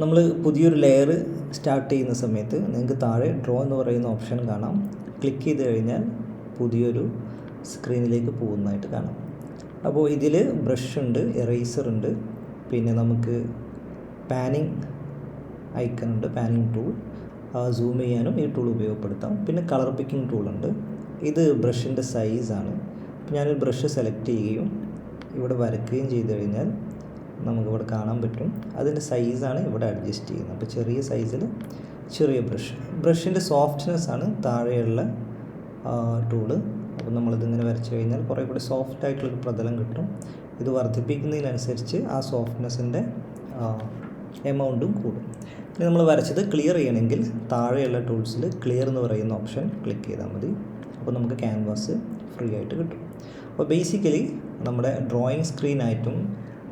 നമ്മൾ പുതിയൊരു layer start ചെയ്യുന്ന സമയത്ത് നിങ്ങൾക്ക് താഴെ ഡ്രോ എന്ന് പറയുന്ന ഓപ്ഷൻ കാണാം. ക്ലിക്ക് ചെയ്ത് കഴിഞ്ഞാൽ പുതിയൊരു സ്ക്രീനിലേക്ക് പോകുന്നതായിട്ട് കാണാം. അപ്പോൾ ഇതിൽ ബ്രഷ് ഉണ്ട്, എറേസർ ഉണ്ട്, പിന്നെ നമുക്ക് പാനിങ് ഐക്കൺ ഉണ്ട്, പാനിങ് ടൂൾ, സൂം ചെയ്യാനും ഈ ടൂൾ ഉപയോഗപ്പെടുത്താം. പിന്നെ കളർ പിക്കിംഗ് ടൂളുണ്ട്. ഇത് ബ്രഷിൻ്റെ സൈസാണ്. അപ്പോൾ ഞാനൊരു ബ്രഷ് സെലക്ട് ചെയ്യുകയും ഇവിടെ വരയ്ക്കുകയും ചെയ്ത് കഴിഞ്ഞാൽ നമുക്കിവിടെ കാണാൻ പറ്റും അതിൻ്റെ സൈസാണ് ഇവിടെ അഡ്ജസ്റ്റ് ചെയ്യുന്നത്. അപ്പോൾ ചെറിയ സൈസിൽ ചെറിയ ബ്രഷിൻ്റെ സോഫ്റ്റ്നെസ് ആണ് താഴെയുള്ള ടൂള്. അപ്പോൾ നമ്മളിതിങ്ങനെ വരച്ച് കഴിഞ്ഞാൽ കുറേ കൂടി സോഫ്റ്റ് ആയിട്ടുള്ളൊരു പ്രതലം കിട്ടും. ഇത് വർദ്ധിപ്പിക്കുന്നതിനനുസരിച്ച് ആ സോഫ്റ്റ്നെസ്സിൻ്റെ എമൗണ്ടും കൂടും. ഇനി നമ്മൾ വരച്ചത് ക്ലിയർ ചെയ്യണമെങ്കിൽ താഴെയുള്ള ടൂൾസിൽ ക്ലിയർ എന്ന് പറയുന്ന ഓപ്ഷൻ ക്ലിക്ക് ചെയ്താൽ മതി. അപ്പോൾ നമുക്ക് ക്യാൻവാസ് ഫ്രീ ആയിട്ട് കിട്ടും. അപ്പോൾ ബേസിക്കലി നമ്മുടെ ഡ്രോയിങ് സ്ക്രീനായിട്ടും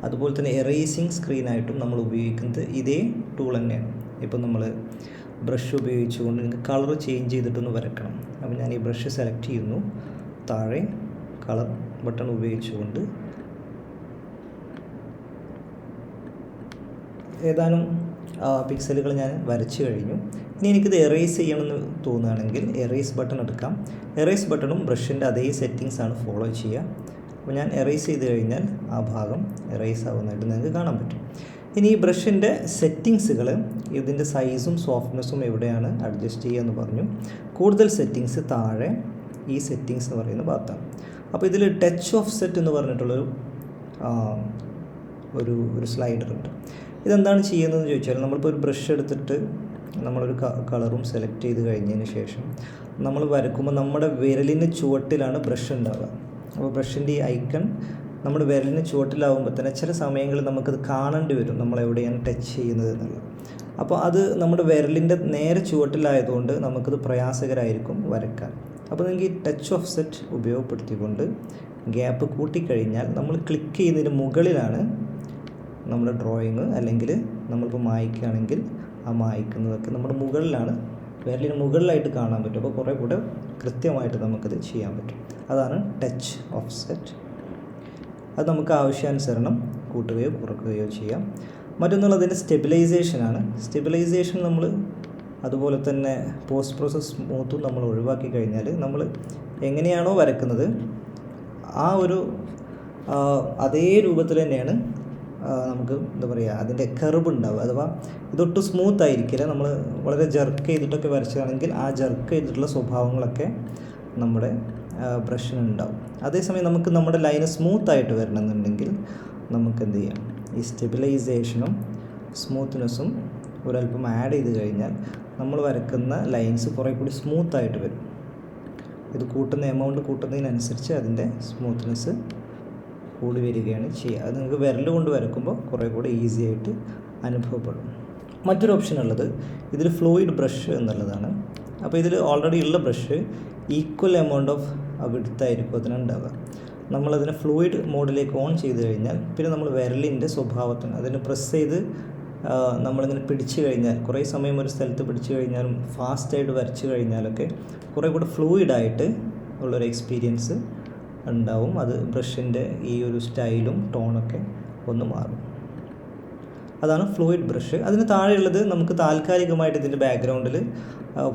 അതുപോലെ തന്നെ എറേസിങ് സ്ക്രീനായിട്ടും നമ്മൾ ഉപയോഗിക്കുന്നത് ഇതേ ടൂൾ തന്നെയാണ്. ഇപ്പോൾ നമ്മൾ ബ്രഷ് ഉപയോഗിച്ചുകൊണ്ട് നിങ്ങൾക്ക് കളർ ചേഞ്ച് ചെയ്തിട്ടൊന്ന് വരക്കണം. അപ്പോൾ ഞാൻ ഈ ബ്രഷ് സെലക്ട് ചെയ്യുന്നു, താഴെ കളർ ബട്ടൺ ഉപയോഗിച്ചുകൊണ്ട് ഏതാനും പിക്സലുകൾ ഞാൻ വരച്ച് കഴിഞ്ഞു. ഇനി എനിക്കിത് എറേസ് ചെയ്യണമെന്ന് തോന്നുകയാണെങ്കിൽ എറേസ് ബട്ടൺ എടുക്കാം. എറേസ് ബട്ടണും ബ്രഷിൻ്റെ അതേ സെറ്റിങ്സാണ് ഫോളോ ചെയ്യുക. അപ്പോൾ ഞാൻ എറേസ് ചെയ്ത് കഴിഞ്ഞാൽ ആ ഭാഗം എറേസ് ആവുന്നതായിട്ട് നിങ്ങൾക്ക് കാണാൻ പറ്റും. ഇനി ഈ ബ്രഷിൻ്റെ സെറ്റിങ്സുകൾ ഇതിൻ്റെ സൈസും സോഫ്റ്റ്നെസ്സും എവിടെയാണ് അഡ്ജസ്റ്റ് ചെയ്യുക എന്ന് പറഞ്ഞു. കൂടുതൽ സെറ്റിങ്സ് താഴെ ഈ സെറ്റിങ്സ് എന്ന് പറയുന്ന ഭാഗത്താണ്. അപ്പോൾ ഇതിൽ ടച്ച് ഓഫ് സെറ്റ് എന്ന് പറഞ്ഞിട്ടുള്ളൊരു ഒരു സ്ലൈഡർ ഉണ്ട്. ഇതെന്താണ് ചെയ്യുന്നതെന്ന് ചോദിച്ചാൽ നമ്മളിപ്പോൾ ഒരു ബ്രഷ് എടുത്തിട്ട് നമ്മളൊരു കളറും സെലക്ട് ചെയ്ത് കഴിഞ്ഞതിന് ശേഷം നമ്മൾ വരക്കുമ്പോൾ നമ്മുടെ വിരലിന് ചുവട്ടിലാണ് ബ്രഷ് ഉണ്ടാവുക. അപ്പോൾ ബ്രഷിൻ്റെ ഈ ഐക്കൺ നമ്മുടെ വിരലിന് ചുവട്ടിലാവുമ്പോൾ തന്നെ ചില സമയങ്ങളിൽ നമുക്കത് കാണേണ്ടി വരും നമ്മൾ എവിടെയാണ് ടച്ച് ചെയ്യുന്നത് എന്നുള്ളത്. അപ്പോൾ അത് നമ്മുടെ വിരലിൻ്റെ നേരെ ചുവട്ടിലായതുകൊണ്ട് നമുക്കത് പ്രയാസകരമായിരിക്കും വരക്കാൻ. അപ്പോൾ നിങ്ങൾക്ക് ഈ ടച്ച് ഓഫ് സെറ്റ് ഉപയോഗപ്പെടുത്തിക്കൊണ്ട് ഗ്യാപ്പ് കൂട്ടിക്കഴിഞ്ഞാൽ നമ്മൾ ക്ലിക്ക് ചെയ്യുന്നതിന് മുകളിലാണ് നമ്മുടെ ഡ്രോയിങ്, അല്ലെങ്കിൽ നമ്മളിപ്പോൾ മായ്ക്കുകയാണെങ്കിൽ ആ മായ്ക്കുന്നതൊക്കെ നമ്മുടെ മുകളിലാണ്, വിരലിന് മുകളിലായിട്ട് കാണാൻ പറ്റും. അപ്പോൾ കുറേ കൂടെ കൃത്യമായിട്ട് നമുക്കത് ചെയ്യാൻ പറ്റും. അതാണ് ടച്ച് ഓഫ് സെറ്റ്. അത് നമുക്ക് ആവശ്യാനുസരണം കൂട്ടുകയോ കുറയ്ക്കുകയോ ചെയ്യാം. മറ്റൊന്നുള്ളതിൻ്റെ സ്റ്റെബിലൈസേഷനാണ്. സ്റ്റെബിലൈസേഷൻ നമ്മൾ അതുപോലെ തന്നെ പോസ്റ്റ് പ്രോസസ് സ്മൂത്തും നമ്മൾ ഒഴിവാക്കി കഴിഞ്ഞാൽ നമ്മൾ എങ്ങനെയാണോ വരക്കുന്നത് ആ ഒരു അതേ രൂപത്തിൽ തന്നെയാണ് നമുക്ക് എന്താ പറയുക അതിൻ്റെ കർവ് ഉണ്ടാവുക. അഥവാ ഇതൊട്ടും സ്മൂത്ത് ആയിരിക്കില്ല. നമ്മൾ വളരെ ജർക്ക് ചെയ്തിട്ടൊക്കെ വരച്ചാണെങ്കിൽ ആ ജർക്ക് ചെയ്തിട്ടുള്ള സ്വഭാവങ്ങളൊക്കെ നമ്മുടെ ബ്രഷിനുണ്ടാവും. അതേസമയം നമുക്ക് നമ്മുടെ ലൈന് സ്മൂത്തായിട്ട് വരണമെന്നുണ്ടെങ്കിൽ നമുക്ക് എന്ത് ചെയ്യാം, ഈ സ്റ്റെബിലൈസേഷനും സ്മൂത്ത്നെസ്സും ഒരല്പം ആഡ് ചെയ്ത് കഴിഞ്ഞാൽ നമ്മൾ വരക്കുന്ന ലൈൻസ് കുറേ കൂടി സ്മൂത്തായിട്ട് വരും. ഇത് കൂട്ടുന്ന എമൗണ്ട് കൂട്ടുന്നതിനനുസരിച്ച് അതിൻ്റെ സ്മൂത്ത്നെസ് കൂടി വരികയാണ് ചെയ്യുക. അത് നിങ്ങൾക്ക് വിരൽ കൊണ്ട് വരക്കുമ്പോൾ കുറേ കൂടി ഈസി ആയിട്ട് അനുഭവപ്പെടും. മറ്റൊരു ഓപ്ഷൻ ഉള്ളത് ഇതിൽ ഫ്ലൂയിഡ് ബ്രഷ് എന്നുള്ളതാണ്. അപ്പോൾ ഇതിൽ ഓൾറെഡി ഉള്ള ബ്രഷ് ഈക്വൽ എമൗണ്ട് ഓഫ് വിഡ്ത്തായിരിക്കും അതിനുണ്ടാവുക. നമ്മളതിനെ ഫ്ലൂയിഡ് മോഡിലേക്ക് ഓൺ ചെയ്ത് കഴിഞ്ഞാൽ പിന്നെ നമ്മൾ വിരലിൻ്റെ സ്വഭാവത്തിന് അതിന് പ്രസ് ചെയ്ത് നമ്മളിങ്ങനെ പിടിച്ചു കഴിഞ്ഞാൽ കുറേ സമയം ഒരു സ്ഥലത്ത് പിടിച്ചു കഴിഞ്ഞാലും ഫാസ്റ്റായിട്ട് വരച്ച് കഴിഞ്ഞാലൊക്കെ കുറേ കൂടെ ഫ്ലൂയിഡായിട്ട് ഉള്ളൊരു എക്സ്പീരിയൻസ് ഉണ്ടാവും. അത് ബ്രഷിൻ്റെ ഈ ഒരു സ്റ്റൈലും ടോണൊക്കെ ഒന്ന് മാറും. അതാണ് ഫ്ലൂയിഡ് ബ്രഷ്. അതിന് താഴെയുള്ളത് നമുക്ക് താൽക്കാലികമായിട്ട് ഇതിൻ്റെ ബാക്ക്ഗ്രൗണ്ടിൽ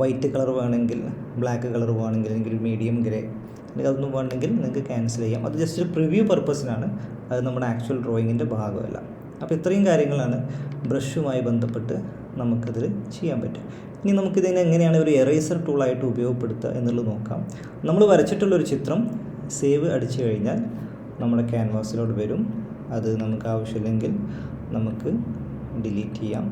വൈറ്റ് കളർ വേണമെങ്കിൽ, ബ്ലാക്ക് കളർ വേണമെങ്കിൽ, അല്ലെങ്കിൽ മീഡിയം ഗ്രേ, അല്ലെങ്കിൽ അതൊന്നും വേണമെങ്കിൽ നിങ്ങൾക്ക് ക്യാൻസൽ ചെയ്യാം. അത് ജസ്റ്റ് ഒരു പ്രിവ്യൂ പർപ്പസിനാണ്, അത് നമ്മുടെ ആക്ച്വൽ ഡ്രോയിങ്ങിൻ്റെ ഭാഗമല്ല. അപ്പോൾ ഇത്രയും കാര്യങ്ങളാണ് ബ്രഷുമായി ബന്ധപ്പെട്ട് നമുക്കതിൽ ചെയ്യാൻ പറ്റും. ഇനി നമുക്കിതിനെ എങ്ങനെയാണ് ഒരു എറേസർ ടൂളായിട്ട് ഉപയോഗപ്പെടുത്തുക എന്നുള്ളത് നോക്കാം. നമ്മൾ വരച്ചിട്ടുള്ളൊരു ചിത്രം സേവ് അടിച്ചു കഴിഞ്ഞാൽ നമ്മുടെ ക്യാൻവാസിലോട്ട് വരും. അത് നമുക്ക് ആവശ്യമില്ലെങ്കിൽ നമുക്ക് ഡിലീറ്റ് ചെയ്യാം.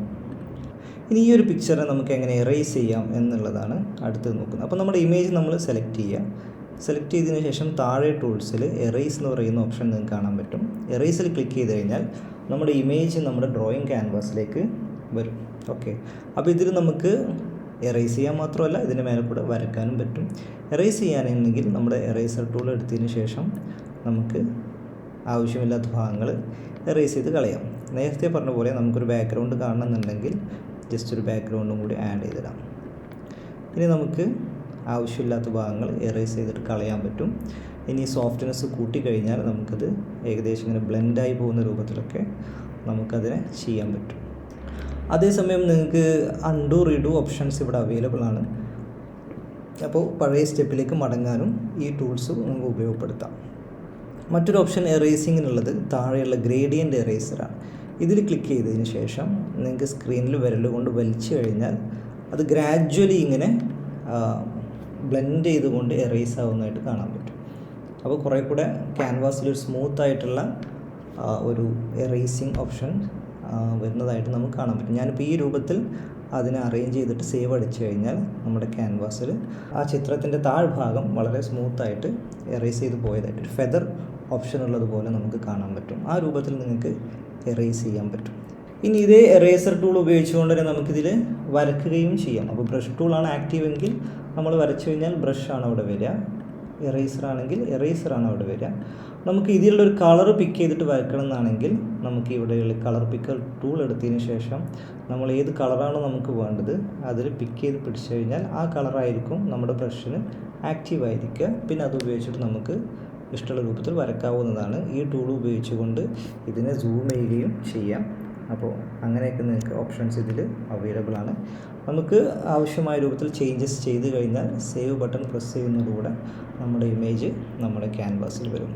ഇനി ഈ ഒരു പിക്ചറിനെ നമുക്ക് എങ്ങനെ എറേസ് ചെയ്യാം എന്നുള്ളതാണ് അടുത്തത് നോക്കുന്നത്. അപ്പോൾ നമ്മുടെ ഇമേജ് നമ്മൾ സെലക്ട് ചെയ്യുക. സെലക്ട് ചെയ്തതിന് ശേഷം താഴെ ടൂൾസിൽ എറേസ് എന്ന് പറയുന്ന ഓപ്ഷൻ നിങ്ങൾക്ക് കാണാൻ പറ്റും. എറേസിൽ ക്ലിക്ക് ചെയ്ത് കഴിഞ്ഞാൽ നമ്മുടെ ഇമേജ് നമ്മുടെ ഡ്രോയിങ് ക്യാൻവാസിലേക്ക് വരും. ഓക്കെ, അപ്പോൾ ഇതിൽ നമുക്ക് എറേസ് ചെയ്യാൻ മാത്രമല്ല ഇതിൻ്റെ മേലെ കൂടെ വരയ്ക്കാനും പറ്റും. എറേസ് ചെയ്യാനെങ്കിൽ നമ്മുടെ എറേസർ ടൂൾ എടുത്തതിന് ശേഷം നമുക്ക് ആവശ്യമില്ലാത്ത ഭാഗങ്ങൾ എറേസ് ചെയ്ത് കളയാം. നേരത്തെ പറഞ്ഞ പോലെ നമുക്കൊരു ബാക്ക്ഗ്രൗണ്ട് കാണണമെന്നുണ്ടെങ്കിൽ ജസ്റ്റ് ഒരു ബാക്ക്ഗ്രൗണ്ടും കൂടി ആഡ് ചെയ്തിടാം. ഇനി നമുക്ക് ആവശ്യമില്ലാത്ത ഭാഗങ്ങൾ എറേസ് ചെയ്തിട്ട് കളയാൻ പറ്റും. ഇനി സോഫ്റ്റ്നെസ് കൂട്ടിക്കഴിഞ്ഞാൽ നമുക്കത് ഏകദേശം ഇങ്ങനെ ബ്ലെൻഡായി പോകുന്ന രൂപത്തിലൊക്കെ നമുക്കതിനെ ചെയ്യാൻ പറ്റും. അതേസമയം നിങ്ങൾക്ക് അൺഡു റീഡു ഓപ്ഷൻസ് ഇവിടെ അവൈലബിൾ ആണ്. അപ്പോൾ പഴയ സ്റ്റെപ്പിലേക്ക് മടങ്ങാനും ഈ ടൂൾസ് നമുക്ക് ഉപയോഗപ്പെടുത്താം. മറ്റൊരു ഓപ്ഷൻ എറേസിങ്ങിനുള്ളത് താഴെയുള്ള ഗ്രേഡിയൻ്റ് എറേസറാണ്. ഇതിൽ ക്ലിക്ക് ചെയ്തതിന് ശേഷം നിങ്ങൾക്ക് സ്ക്രീനിൽ വിരൽ കൊണ്ട് വലിച്ചു കഴിഞ്ഞാൽ അത് ഗ്രാജ്വലി ഇങ്ങനെ ബ്ലെൻഡ് ചെയ്തുകൊണ്ട് എറേസ് ആവുന്നതായിട്ട് കാണാൻ പറ്റും. അപ്പോൾ കുറേ കൂടെ ക്യാൻവാസിലൊരു സ്മൂത്തായിട്ടുള്ള ഒരു എറേസിങ് ഓപ്ഷൻ വരുന്നതായിട്ട് നമുക്ക് കാണാൻ പറ്റും. ഞാനിപ്പോൾ ഈ രൂപത്തിൽ അതിനെ അറേഞ്ച് ചെയ്തിട്ട് സേവ് അടിച്ചു കഴിഞ്ഞാൽ നമ്മുടെ ക്യാൻവാസിൽ ആ ചിത്രത്തിൻ്റെ താഴ്ഭാഗം വളരെ സ്മൂത്തായിട്ട് എറേസ് ചെയ്ത് പോയതായിട്ട് ഒരു ഫെദർ ഓപ്ഷൻ ഉള്ളതുപോലെ നമുക്ക് കാണാൻ പറ്റും. ആ രൂപത്തിൽ നിങ്ങൾക്ക് എറേസ് ചെയ്യാൻ പറ്റും. ഇനി ഇതേ എറേസർ ടൂൾ ഉപയോഗിച്ചുകൊണ്ട് തന്നെ നമുക്കിതിൽ വരയ്ക്കുകയും ചെയ്യാം. അപ്പോൾ ബ്രഷ് ടൂളാണ് ആക്റ്റീവ് എങ്കിൽ നമ്മൾ വരച്ചു കഴിഞ്ഞാൽ ബ്രഷാണ് അവിടെ വരിക, എറേസറാണെങ്കിൽ എറേസറാണ് അവിടെ വരിക. നമുക്ക് ഇതിലുള്ളൊരു കളർ പിക്ക് ചെയ്തിട്ട് വരയ്ക്കണം എന്നാണെങ്കിൽ നമുക്ക് ഇവിടെയുള്ള കളർ പിക്കർ ടൂൾ എടുത്തതിന് ശേഷം നമ്മൾ ഏത് കളറാണോ നമുക്ക് വേണ്ടത് അതിൽ പിക്ക് ചെയ്ത് പിടിച്ചു കഴിഞ്ഞാൽ ആ കളറായിരിക്കും നമ്മുടെ ബ്രഷിന് ആക്റ്റീവായിരിക്കുക. പിന്നെ അത് ഉപയോഗിച്ചിട്ട് നമുക്ക് ഇഷ്ടമുള്ള രൂപത്തിൽ വരയ്ക്കാവുന്നതാണ്. ഈ ടൂൾ ഉപയോഗിച്ചുകൊണ്ട് ഇതിനെ സൂം ചെയ്യുകയും ചെയ്യാം. അപ്പോൾ അങ്ങനെയൊക്കെ നിങ്ങൾക്ക് ഓപ്ഷൻസ് ഇതിൽ അവൈലബിൾ ആണ്. നമുക്ക് ആവശ്യമായ രൂപത്തിൽ ചേഞ്ചസ് ചെയ്ത് കഴിഞ്ഞാൽ സേവ് ബട്ടൺ പ്രസ് ചെയ്യുന്നതോടെ നമ്മുടെ ഇമേജ് നമ്മുടെ ക്യാൻവാസിൽ വരും.